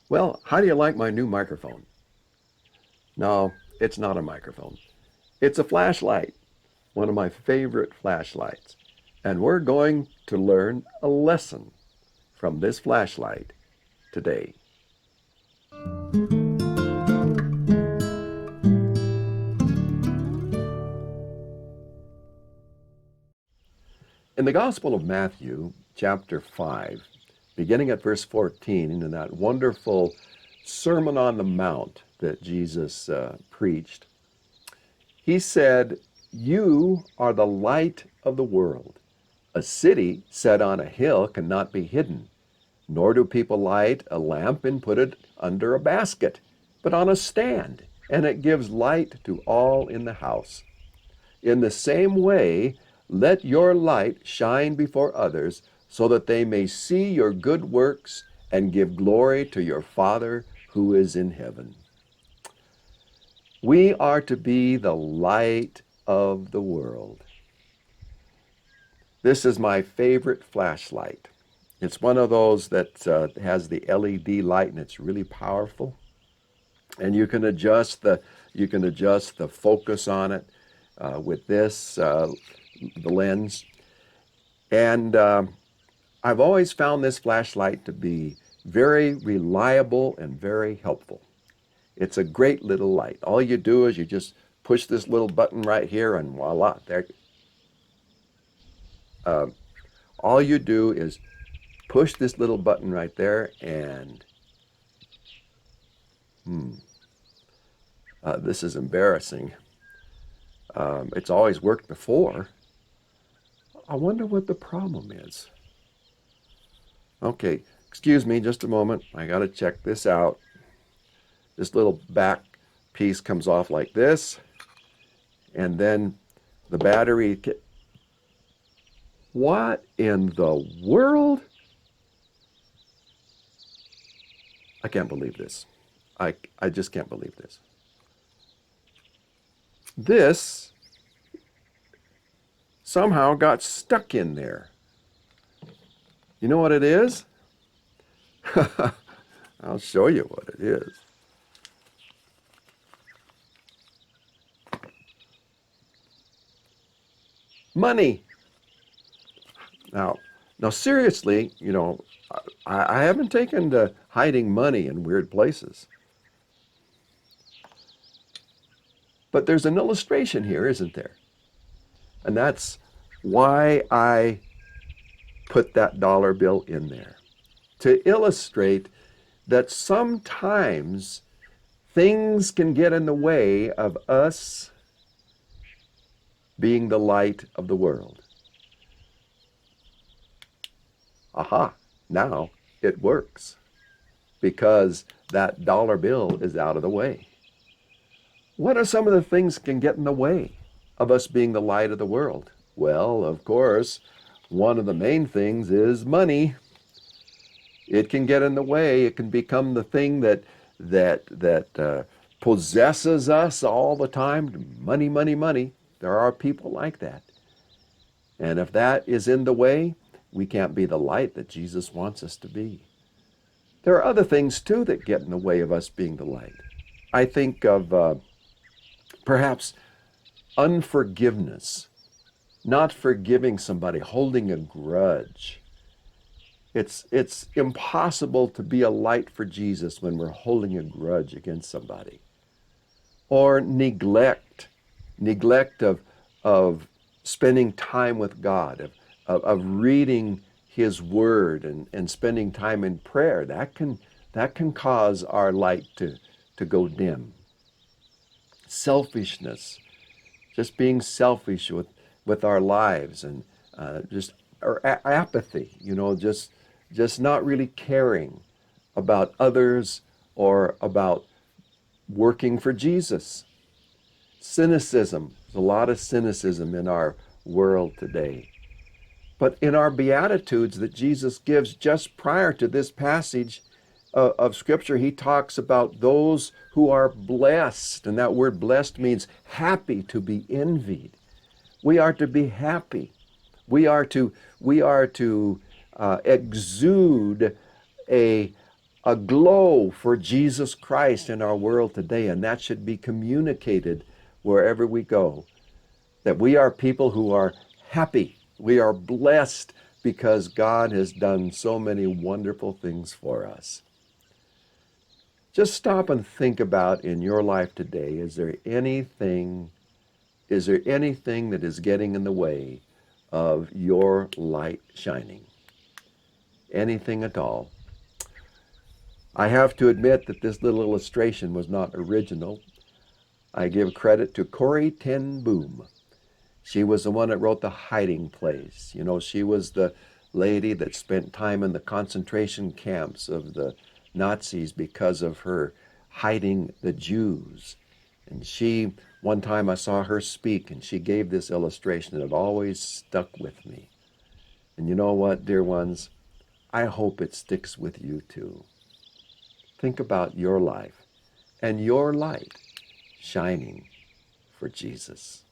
Well, how do you like my new microphone? No, it's not a microphone. It's a flashlight, one of my favorite flashlights. And we're going to learn a lesson from this flashlight today. In the Gospel of Matthew, chapter 5, beginning at verse 14, in that wonderful Sermon on the Mount that Jesus preached, he said, "You are the light of the world. A city set on a hill cannot be hidden, nor do people light a lamp and put it under a basket, but on a stand, and it gives light to all in the house. In the same way, let your light shine before others, so that they may see your good works and give glory to your Father who is in heaven." We are to be the light of the world. This is my favorite flashlight. It's one of those that has the LED light, and it's really powerful. And you can adjust the focus on it with this the lens. And I've always found this flashlight to be very reliable and very helpful. It's a great little light. All you do is you just push this little button right here, and voila, there. Uh, all you do is push this little button right there, and this is embarrassing. It's always worked before. I wonder what the problem is. Okay, excuse me just a moment. I got to check this out. This little back piece comes off like this, and then the battery. What in the world? I can't believe this. I just can't believe this. This somehow got stuck in there. You know what it is? I'll show you what it is. Money. Now seriously, I haven't taken to hiding money in weird places. But there's an illustration here, isn't there? And that's why I put that dollar bill in there, to illustrate that sometimes things can get in the way of us being the light of the world. Aha, now it works because that dollar bill is out of the way. What are some of the things that can get in the way of us being the light of the world? Well, of course, one of the main things is money. It can get in the way. It can become the thing that possesses us all the time. Money, money, money. There are people like that. And if that is in the way, we can't be the light that Jesus wants us to be. There are other things too that get in the way of us being the light. I think of perhaps unforgiveness, not forgiving somebody, holding a grudge. It's impossible to be a light for Jesus when we're holding a grudge against somebody. Or neglect of spending time with God, of reading His Word and spending time in prayer. That can cause our light to go dim. Selfishness, just being selfish with our lives, and or apathy, just not really caring about others or about working for Jesus. Cynicism, there's a lot of cynicism in our world today. But in our Beatitudes that Jesus gives just prior to this passage of Scripture, he talks about those who are blessed. And that word blessed means happy, to be envied. We are to be happy. We are to exude a a glow for Jesus Christ in our world today, and that should be communicated wherever we go. That we are people who are happy, we are blessed because God has done so many wonderful things for us. Just stop and think about in your life today, is there anything that is getting in the way of your light shining? Anything at all? I have to admit that this little illustration was not original. I give credit to Corrie ten Boom. She was the one that wrote The Hiding Place. You know, she was the lady that spent time in the concentration camps of the Nazis because of her hiding the Jews. And one time I saw her speak, and she gave this illustration that it always stuck with me. And you know what, dear ones? I hope it sticks with you too. Think about your life and your light shining for Jesus.